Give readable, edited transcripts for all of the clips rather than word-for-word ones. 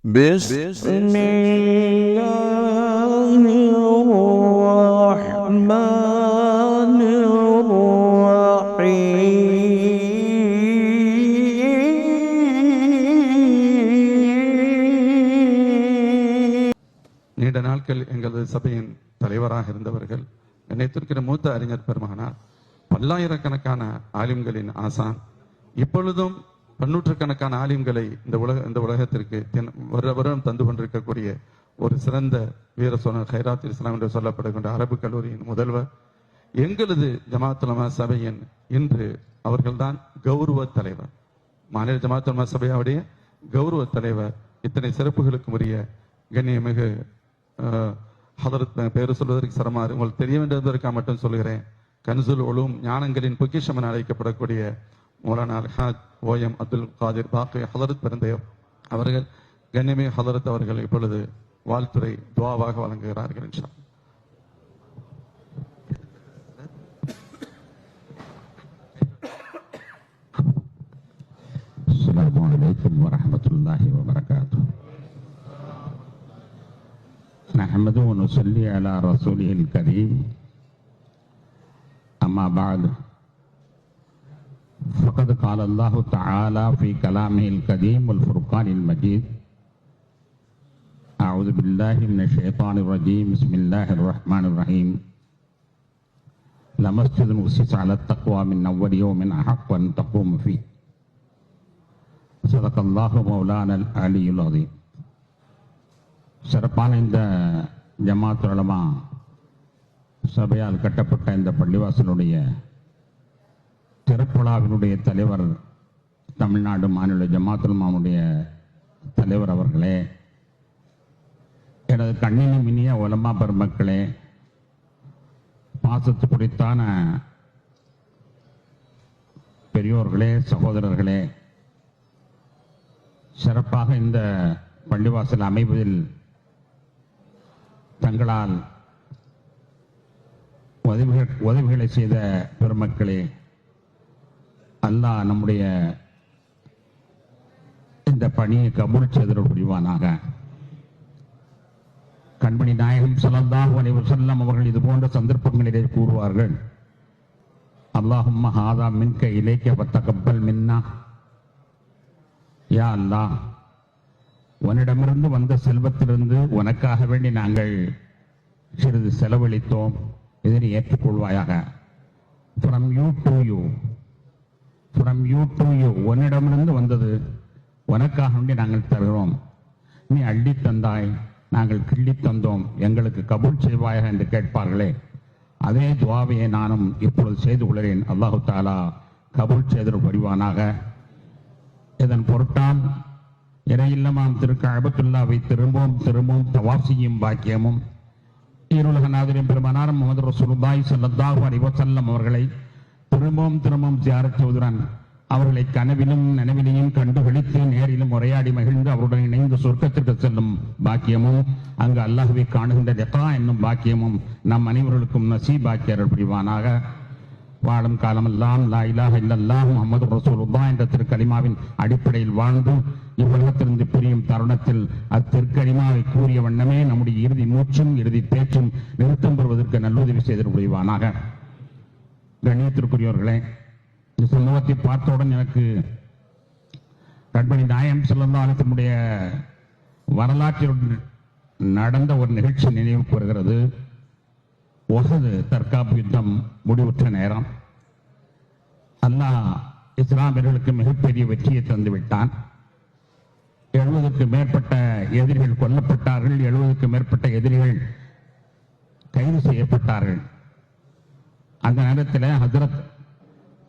بسم الله الرحمن الرحيم. நீண்ட நாட்கள் எங்களது சபையின் தலைவராக இருந்தவர்கள், நினைத்திருக்கிற மூத்த அறிஞர் பெருமகனார், பல்லாயிரக்கணக்கான ஆலிம்களின் ஆசான், இப்பொழுதும் பன்னூற்றுக்கணக்கான ஆலிம்களை இந்த உலகத்திற்கு வருடம் தந்து கொண்டிருக்கக்கூடிய ஒரு சிறந்த வீர சோழர் ஹைராத் இஸ்லாம் என்று சொல்லப்படுகின்ற அரபு கல்லூரியின் முதல்வர், எங்களது ஜமாத் உலமா சபையின் இன்று அவர்கள்தான் கௌரவ தலைவர், மாநில ஜமாத் உலமா சபையாவுடைய கௌரவ தலைவர். இத்தனை சிறப்புகளுக்கு உரிய கண்ணியமிகு ஹதரத் பேரு சொல்வதற்கு சிரமம், உங்களுக்கு தெரிய வேண்டியதற்காக மட்டும் சொல்கிறேன். கன்சுல் உலூம் ஞானங்களின் பொக்கிஷம் என அழைக்கப்படக்கூடிய மௌலானா அல்ஹாஜ் ஓஎம் அப்துல் காதிர் பாக்கி ஹதரத் பிறந்தையர் அவர்கள், கண்ணியமே ஹதரத் அவர்கள் இப்பொழுது வாழ்த்துறை துவாவாக வழங்குகிறார்கள். இன்ஷா அல்லாஹ். அஸ்ஸலாமு அலைக்கும் வரஹ்மத்துல்லாஹி வபரகாத்துஹு. நஹ்மது வ நுஸல்லி அலா ரசூலில் கரீம். அம்மா பஅத். فقد قال الله تعالى في كلامه القديم والفرقان المجيد: أعوذ بالله من الشيطان الرجيم. بسم الله الرحمن الرحيم. لمسجد أسس على التقوى من أول يوم أحق أن تقوم فيه. صدق الله مولانا العلي العظيم. சிறப்பான இந்த ஜமாத் உலமா சபையால் கட்டப்பட்ட இந்த பள்ளிவாசலுடைய திறப்புலாவினுடைய தலைவர், தமிழ்நாடு மாநில ஜமாத் உலமாவுடைய தலைவர் அவர்களே, எனது கண்ணினும் இனிய உலமா பெருமக்களே, பாசத்து குறித்தான பெரியோர்களே, சகோதரர்களே, சிறப்பாக இந்த பள்ளிவாசல் அமைவதில் தங்களால் உதவிகளை செய்த பெருமக்களே, அல்லாஹ் நம்முடைய இந்த பணியை கபூல் செய்தல் புரிவானாக. கண்மணி நாயகம் ஸல்லல்லாஹு அலைஹி வஸல்லம் அவர்கள் இது போன்ற சந்தர்ப்பங்களிலே கூறுவார்கள்: அல்லாஹும்ம ஹாதா மின்க இலைக்க வத்தகப்பல் மின்னா. யா அல்லாஹ், உன்னிடமிருந்து வந்த செல்வத்திலிருந்து உனக்காக வேண்டி நாங்கள் சிறிது செலவழித்தோம், இதனை ஏற்றுக்கொள்வாயாக. From you to you, from you to you, உன்னிடமிருந்து வந்தது உனக்காக வேண்டி நாங்கள் தருகிறோம். நீ அள்ளி தந்தாய், நாங்கள் கிள்ளி தந்தோம், எங்களுக்கு கபூல் செய்வாயாக என்று கேட்பார்களே, அதே துவாவையை நானும் இப்பொழுது செய்து கொள்கிறேன். அல்லாஹு தாலா கபூல் செய்தல் புரிவானாக. இதன் பொருட்டால் இறையில்லமாம் திருக்கஅபத்துல்லாவை திரும்பவும் தவாஃப் செய்யும் பாக்கியமும், ஈருலக நாதரின் பெருமானார் முஹம்மது ரசூலுல்லாஹி ஸல்லல்லாஹு அலைஹி வஸல்லம் அவர்களை திரும்பவும் ஜியாரத் செய்வதுடன் அவர்களை கனவிலும் நனவிலையும் கண்டு விழித்து நேரிலும் உரையாடி மகிழ்ந்து அவருடன் இணைந்து சொர்க்கத்திற்கு செல்லும் பாக்கியமும், அங்கு அல்லாஹ்வை காணுகின்ற லிகா என்னும் பாக்கியமும் நம் அனைவர்களுக்கும் நசீபாக்கி அருள் புரிவானாக. வாழும் காலமெல்லாம் லா இலாஹ இல்லல்லாஹ் முஹம்மது ரசூலுல்லாஹ் என்ற திருக்கலிமாவின் அடிப்படையில் வாழ்ந்து இவ்வுலகத்திலிருந்து பிரியும் தருணத்தில் அத்திருக்கலிமாவை கூறிய வண்ணமே நம்முடைய இறுதி மூச்சும் இறுதி பேச்சும் நிறுத்தம் பெறுவதற்கு நல்லுதவி செய்தல் புரிவானாக. கண்ணியத்திற்குரியவர்களே, இந்த சம்பவத்தை பார்த்தவுடன் எனக்கு கண்மணி நாயகம் ஸல்லல்லாஹு அலைஹி வஸல்லம் வரலாற்றில் நடந்த ஒரு நிகழ்ச்சி நினைவுக்கு வருகிறது. உஹது தற்காப்பு யுத்தம் முடிவுற்ற நேரம் அல்லாஹ் இஸ்லாமியர்களுக்கு மிகப்பெரிய வெற்றியை தந்து விட்டான். 70க்கு மேற்பட்ட எதிரிகள் கொல்லப்பட்டார்கள், 70க்கு மேற்பட்ட எதிரிகள் கைது செய்யப்பட்டார்கள். அந்த நேரத்தில் ஹஜ்ரத்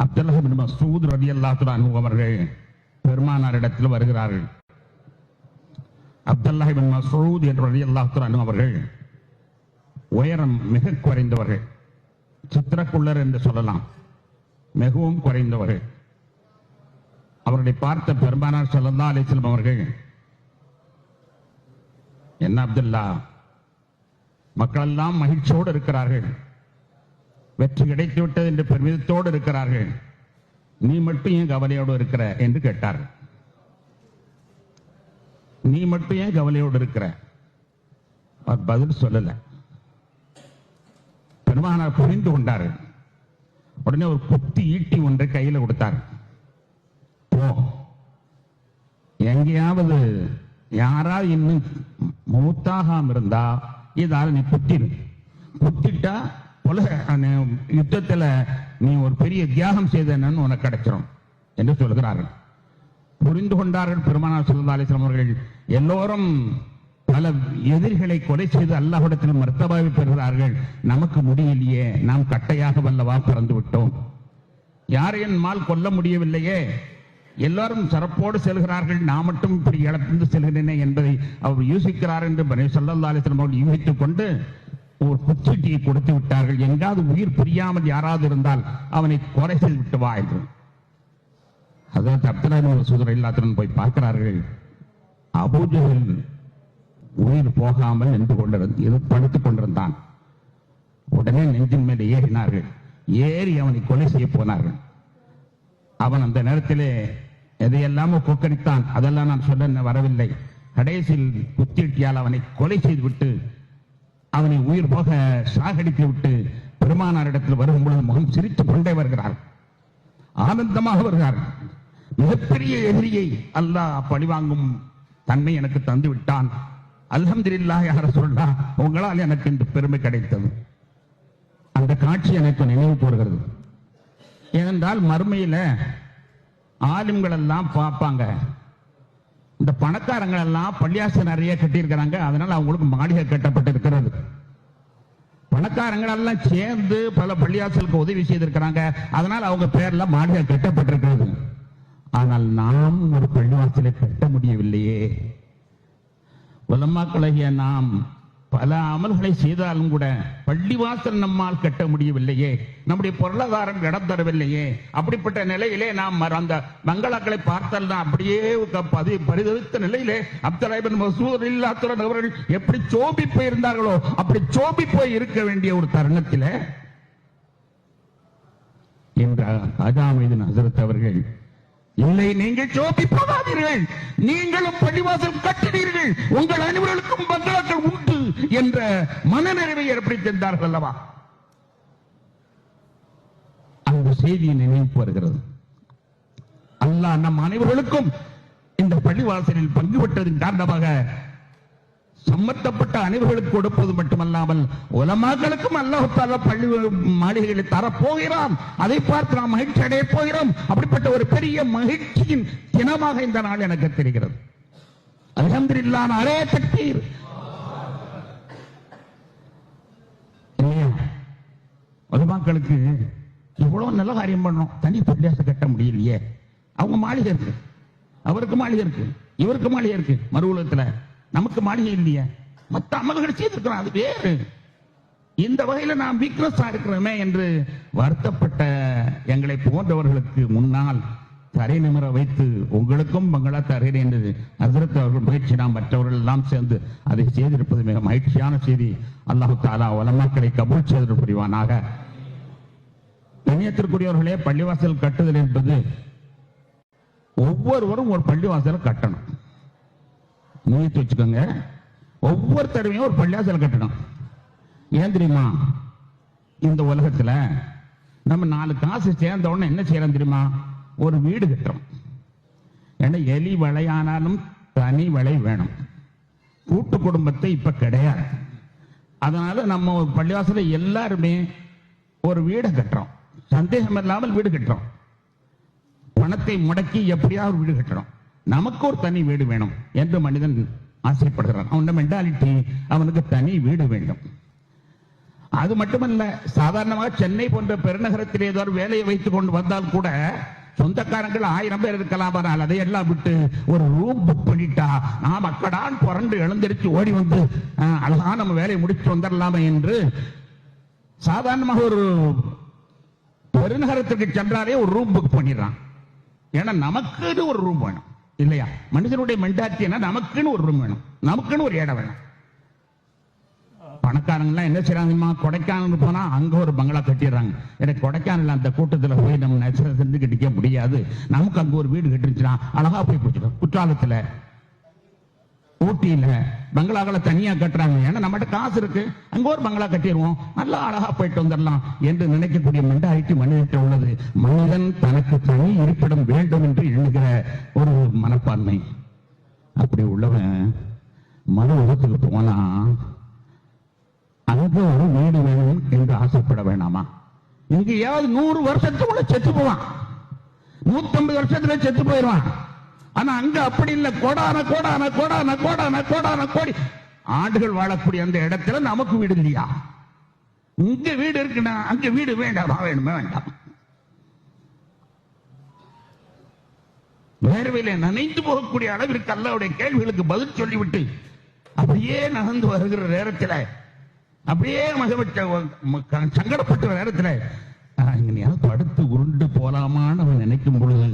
அப்துல்லாஹ் பின் மஸ்ஊத் ரலியல்லாஹு அன்ஹு அவர்கள் பெருமானாரிடத்தில் வருகிறார்கள். அப்துல்லாஹ் பின் மஸ்ஊத் ரலியல்லாஹு அன்ஹு அவர்கள் உயரம் மிக குறைந்தவர்கள், சித்திரக்குள்ளர் என்று சொல்லலாம், மிகவும் குறைந்தவர்கள். அவர்களை பார்த்த பெருமானார் ஸல்லல்லாஹு அலைஹி வஸல்லம் அவர்கள், என்ன அப்துல்லா, மக்களெல்லாம் மகிழ்ச்சியோடு இருக்கிறார்கள், வெற்றி கிடைத்து விட்டது என்று பெருமிதத்தோடு இருக்கிறார்கள், நீ மட்டும் ஏன் கவலையோடு இருக்கிற என்று கேட்டார்கள். நீ மட்டும் ஏன் கவலையோடு இருக்கிற? அவர் பதில் சொல்லல. பெருமானார் புரிந்து கொண்டார். உடனே ஒரு குத்தி ஈட்டி ஒன்றை கையில கொடுத்தார். போ, எங்கேயாவது யாராவது இன்னும் மூத்தாகாம இருந்தா இதால நீ குத்திட்டா யுத்தத்துல நீ ஒரு பெரிய தியாகம் செய்தன்னு உனக்கு கிடைச்சிடும் என்று சொல்கிறார்கள். புரிந்து கொண்டார்கள் பெருமானார் ஸல்லல்லாஹு அலைஹி வஸல்லம் அவர்கள். எல்லோரும் பல எதிரிகளை கொலை செய்து அல்லாஹ்விடத்தில் மர்த்தபாவை பெறுகிறார்கள். நமக்கு முடியலையே, நாம் கட்டையாக வல்லவா பிறந்து விட்டோம், யாரையும் மால் கொல்ல முடியவில்லையே, எல்லாரும் சிறப்போடு செல்கிறார்கள், நான் மட்டும் இப்படி இழந்து செல்கிறேனே என்பதை அவர் யோசிக்கிறார் என்று ஸல்லல்லாஹு அலைஹி வஸல்லம் அவர்கள் யூகித்துக் கொண்டு ஒரு குச்சீட்டியை கொடுத்து விட்டார்கள். எங்காவது உயிர் பிரியாமல் யாராவது இருந்தால் அவனை கொலை செய்து விட்டு வா என்று. அதாவது அப்துல்லா இப்னு மஸ்ஊத் ரலியல்லாஹு அன்ஹு போய் பார்க்கிறார்கள். அபூ ஜஹல் உயிர் போகாமல் நின்று படுத்துக் கொண்டிருந்தான். உடனே நெஞ்சின் மேலே ஏறினார்கள். ஏறி அவனை கொலை செய்ய போனார்கள். அவன் அந்த நேரத்திலே எதையெல்லாமோ கொக்கரித்தான். அதெல்லாம் நான் சொல்ல வரவில்லை. கடைசியில் குத்திட்டியால் அவனை கொலை செய்து விட்டு அவனை உயிர் போக சாகடித்து விட்டு பெருமானாரிடத்தில் வரும்பொழுது முகம் சிரித்துக் கொண்டே வருகிறார், ஆனந்தமாக வருகிறார். மிகப்பெரிய எதிரியை அல்லாஹ் பழிவாங்கும் தன்மை எனக்கு தந்து விட்டான், அல்ஹம்துலில்லாஹ் யா ரசூலல்லாஹ், உங்களால் எனக்கு இந்த பெருமை கிடைத்தது. அந்த காட்சி எனக்கு நினைவு கூறுகிறது. ஏனென்றால் மறுமையில ஆலிம்கள் எல்லாம் பார்ப்பாங்க, இந்த பணக்காரங்கள் எல்லாம் பள்ளியாசல் நிறைய கட்டியிருக்கிறாங்க, அதனால அவங்களுக்கு மாளிகை கட்டப்பட்டு இருக்கிறது. பணக்காரங்கள் எல்லாம் சேர்ந்து பல பள்ளியாசலுக்கு உதவி செய்திருக்கிறாங்க, அதனால அவங்க பேர்ல மாளிகை கட்டப்பட்டிருக்கிறது. ஆனால் நாம் ஒரு பள்ளிவாசலை கட்ட முடியவில்லையே. உலமாக்களாகிய நாம் பல அமல்களை செய்தாலும் கூட பள்ளிவாசல் நம்மால் கட்ட முடியவில்லையே, நம்முடைய பொருளாதாரம் இடம் தரவில்லையே. அப்படிப்பட்ட நிலையிலே நாம் அந்த பங்களாக்களை பார்த்தால் அப்படியே பரிதவித்த நிலையிலே அப்துல்லா இப்னு மஸ்ஊத் ரலியல்லாஹு அன்ஹு அவர்கள் எப்படி சோபி போய் இருந்தார்களோ அப்படி சோபி போய் இருக்க வேண்டிய ஒரு தருணத்தில் என்ற காஜா மீது ஹஸரத் அவர்கள், இல்லை, நீங்கள் சோபி போகாதீர்கள், நீங்களும் பள்ளிவாசல் கட்டினீர்கள், உங்கள் அனைவருக்கும் பங்களாக்கள் உண்டு என்ற மனநிறைவை ஏற்படுத்தி தந்தார்கள் அல்லவா. அந்த செய்தியை நினைவு வருகிறது. அல்லாஹ் நம் அனைவர்களுக்கும் இந்த பள்ளிவாசலில் பங்கு பெற்றதன் காரணமாக சம்பந்தப்பட்ட அனைவர்களுக்கு கொடுப்பது மட்டுமல்லாமல் உலமாக்களுக்கும் அல்லாஹ் தஆலா பள்ளி மாளிகைகளை தரப்போகிறான். அதை பார்த்து நாம் மகிழ்ச்சி அடைய போகிறோம். அப்படிப்பட்ட ஒரு பெரிய மகிழ்ச்சியின் தினமாக இந்த நாள் எனக்கு தெரிகிறது. அல்ஹம்துலில்லாஹ், நாரே தக்பீர். உலமாக்களுக்கு இவ்வளவு நல்ல காரியம் பண்ணோம், தனி பள்ளியாசை கட்ட முடியலையே. அவங்க மாளிகை இருக்கு, அவருக்கு மாளிகை இருக்கு, இவருக்கு மாளிகை இருக்கு, மறு உலகத்துல நமக்கு மாளிகை இல்லையே. மற்ற அமல்கள் செய்திருக்கிறோம், அது வேறு. இந்த வகையில நாம் வீக்னஸா இருக்கிறோமே என்று வருத்தப்பட்ட எங்களை போன்றவர்களுக்கு முன்னால் தரை நிமிர வைத்து உங்களுக்கும் பங்களா தருகிறேன் என்று ஹஸரத் அவர்கள் முயற்சி, நாம் மற்றவர்கள் எல்லாம் சேர்ந்து அதை செய்திருப்பது மிக மகிழ்ச்சியான செய்தி. அல்லாஹ் தஆலா உலமாக்களை கபூல் செய்து புரிவானாக. கண்ணியத்திற்குரியவர்களே, பள்ளிவாசல் கட்டுதல் என்பது ஒவ்வொருவரும் ஒரு பள்ளிவாசல் கட்டணும். நினைத்து வச்சுக்கோங்க, ஒவ்வொரு தடவையும் ஒரு பள்ளிவாசல் கட்டணும். ஏன் தெரியுமா? இந்த உலகத்துல நம்ம 4 காசு சேர்ந்த உடனே என்ன செய்யறோம் தெரியுமா? ஒரு வீடு கட்டுறோம். ஏன்னா எலி வளையானாலும் தனி வளை வேணும். கூட்டு குடும்பத்தை இப்ப கிடையாது. அதனால நம்ம பள்ளிவாசல எல்லாருமே ஒரு வீடை கட்டுறோம். சந்தேகம் இல்லாமல் வீடு கட்டுறோம். பணத்தை முடக்கி எப்படியாவது வீடு கட்டுறோம். நமக்கு ஒரு தனி வீடு வேணும் என்று மனிதன் ஆசைப்படுகிறான். அவனோட மென்டாலிட்டி, அவனுக்கு தனி வீடு வேண்டும். அது மட்டுமல்ல, சாதாரணமாக சென்னை போன்ற பெருநகரத்தில் ஏதோ ஒரு வேலையை வைத்துக் கொண்டு வந்தால் கூட சொந்தக்காரங்கள் 1000 பேர் இருக்கலாம். ஆனால் அதையெல்லாம் விட்டு ஒரு ரூம் புக் பண்ணிட்டா நாம் அக்கடான் புரண்டு எழுந்திருச்சு ஓடி வந்து அழகா நம்ம வேலையை முடிச்சு வந்துடலாமே என்று சாதாரணமாக ஒரு பெருநகரத்திற்கு சென்றாலே ஒரு ரூம் புக் பண்ணிடுறான். ஏன்னா நமக்குன்னு ஒரு ரூம் வேணும் இல்லையா? மனிதனுடைய மென்டாலிட்டி என்ன? நமக்குன்னு ஒரு ரூம் வேணும், நமக்குன்னு ஒரு இடம் வேணும். பணக்காரங்களாம் என்ன செய்யறாங்கம்மா, கொடைக்கானல் போனா அங்க ஒரு பங்களா கட்டிடுறாங்க. எனக்கு கொடைக்கானல் அந்த கூட்டத்துல போய் நம்ம செஞ்சு கட்டிக்க முடியாது, நமக்கு அங்க ஒரு வீடு கட்டிருச்சுன்னா அழகா போய் பிடிச்சிடும். குற்றாலத்துல ஊட்டியில பங்களாக்களை தனியா கட்டுறாங்க. ஏன்னா நம்மகிட்ட காசு இருக்கு, அங்க ஒரு பங்களா கட்டிடுவோம், நல்லா அழகா போயிட்டு வந்துடலாம் என்று நினைக்கக்கூடிய மென்டாலிட்டி மனிதன் உள்ளது. மனிதன் தனக்கு தனி இருப்பிடம் வேண்டும் என்று எண்ணுகிற ஒரு மனப்பான்மை. அப்படி உள்ளவன் மறு உலகத்துக்கு போனா அங்க ஒரு வீடு வேணும் என்று ஆசைப்பட வேணாமா? இங்கேயாவது 100 வருஷத்துக்குள்ள செத்து போவான், 150 வருஷத்துல செத்து போயிடுவான். ஆனா அங்க அப்படி இல்ல, கோடான கோடான கோடான கோடான கோடான கோடி ஆண்டுகள் வாழக்கூடிய அந்த இடத்துல நமக்கு வீடு இல்லையா? இங்க வீடு இருக்குன்னா அங்க வீடு வேண்டாமா? வேணுமே வேண்டாம். வேர்வையில நனைந்து போகக்கூடிய அளவிற்கு அல்லாஹ்வுடைய கேள்விகளுக்கு பதில் சொல்லிவிட்டு அப்படியே நகர்ந்து வருகிற நேரத்தில், அப்படியே சங்கடப்பட்ட நேரத்தில் இங்க படுத்து உருண்டு போலாமான்னு அவன் நினைக்கும் பொழுது,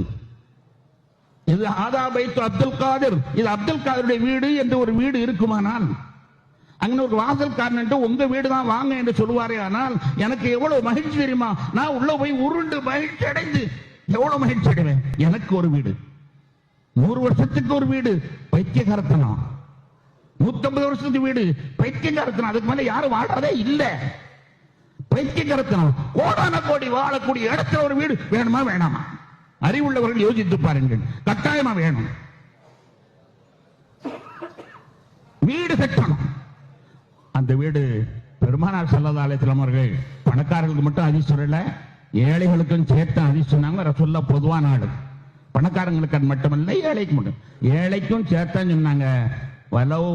இது ஆதா பைத்து அப்துல் காதிர், இது அப்துல் காதருடைய வீடு என்று ஒரு வீடு இருக்குமானால், அங்க ஒரு வாசல்காரன் உங்க வீடு தான் வாங்க என்று சொல்லுவாரே, ஆனால் எனக்கு எவ்வளவு மகிழ்ச்சி தெரியுமா? நான் உள்ள போய் உருண்டு மகிழ்ச்சி அடைந்து எவ்வளவு மகிழ்ச்சி அடைவேன். எனக்கு ஒரு வீடு, 100 வருஷத்துக்கு ஒரு வீடு பைத்தியகாரத்தனம், 150 வருஷத்துக்கு வீடு பைத்தியகாரத்தனம், அதுக்கு மேல யாரும் வாழாதே இல்ல, பைத்தியகாரத்தனம். கோடான கோடி வாழக்கூடிய இடத்துல ஒரு வீடு வேணுமா வேணாமா? அறிவுள்ளவர்கள் யோசித்து பாருங்கள். கட்டாயமா வேணும், வீடு கட்டணும். அந்த வீடு பெருமானார் ஸல்லல்லாஹு அலைஹி வஸல்லம் அவர்கள் பணக்காரர்களுக்கு மட்டும் அதிகம் சொல்லல, ஏழைகளுக்கும் சேர்த்து அதிகம் சொன்னாங்க. ரசூலுல்லாஹ் பொதுவான ஆளு, பணக்காரங்களுக்கு அது மட்டுமல்ல, ஏழைக்கு மட்டும், ஏழைக்கும் சேர்த்தான் சொன்னாங்க. வலவு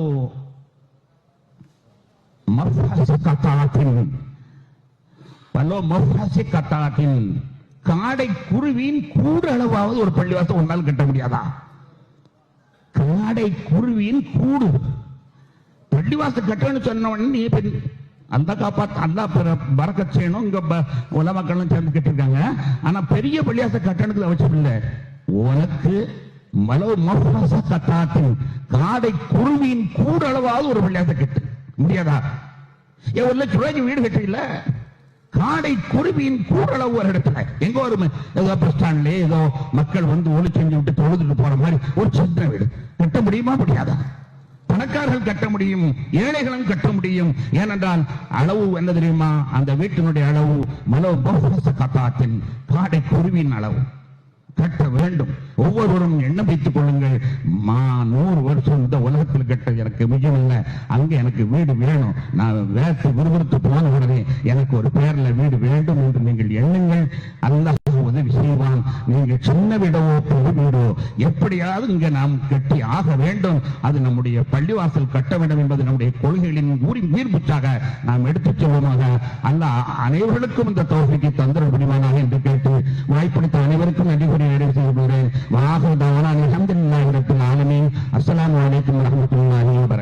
மஃபஸ கத்தாத்தின், வலவு மஃபஸ கத்தாத்தின், காடை குருவின் கூடு அளவாவது ஒரு பள்ளிவாசல் ஒன்றால் கட்ட முடியாதா? காடை குருவின் கூடு பள்ளிவாசல் கட்டணும்னு சொன்ன உடனே அந்த காப்பாத்து அல்லா பரக்கத் செய்யணும். இங்க உலமாக்களும் சேர்ந்து கட்டிருக்காங்க. ஆனா பெரிய பள்ளிவாசல் கட்டணத்துக்கு அவசியம் இல்லை. உனக்கு மலவு மஃபஸ கத்தாத்தின், காடை குருவின் கூடு அளவாவது ஒரு பள்ளிவாசல் கட்டு முடியாதா? ஒரு லட்சம் ரூபாய்க்கு வீடு கட்டல, காடை குருவியின் கூடளவு ஒரு இடத்துல எங்க ஒரு ஏதோ பஸ் ஸ்டாண்ட்ல ஏதோ மக்கள் வந்து ஒளி செஞ்சு விட்டு தொழுதுட்டு போற மாதிரி ஒரு சின்ன வீடு கட்ட முடியுமா? முடியாதா? பணக்காரர்கள் கட்ட முடியும், ஏழைகளும் கட்ட முடியும். ஏனென்றால் அளவு என்ன தெரியுமா? அந்த வீட்டினுடைய அளவு மலவு மஃபஸ கத்தாத்தின், காடை குருவின் அளவு கட்ட வேண்டும். ஒவ்வொருவரும் எண்ணம் வைத்துக் கொள்ளுங்கள், 100 வருஷம் இந்த உலகத்தில் கட்ட எனக்கு மிச்சம் இல்லை, அங்க எனக்கு வீடு வேணும். நான் வேட்டு விறுவிறுத்து போன உடனே எனக்கு ஒரு பேர்ல வீடு வேண்டும் என்று நீங்கள் எண்ணுங்கள். அல்லாஹ் உதவி செய்வான். நீங்கள் சின்ன வீடவோ பெரிய வீடோ எப்படியாவது இங்க நாம் கட்டி ஆக வேண்டும். அது நம்முடைய பள்ளிவாசல் கட்ட வேண்டும் என்பது நம்முடைய கொள்கைகளின் உயிர்ப்புச்சாக நாம் எடுத்துச் செல்வோமாக. அல்லாஹ் அனைவருக்கும் இந்த தௌஃபீக்கை தந்திர முடியுமானாக என்று கேட்டு வாய்ப்பளித்த அனைவருக்கும் நன்றி கூறி நிறைவு செய்கிறேன். வாஹிர் தஅவானா அல்ஹம்துலில்லாஹி ரப்பில் ஆலமீன். அஸ்ஸலாமு அலைக்கும் வரஹ்மத்துல்லாஹி வபரகாத்துஹு.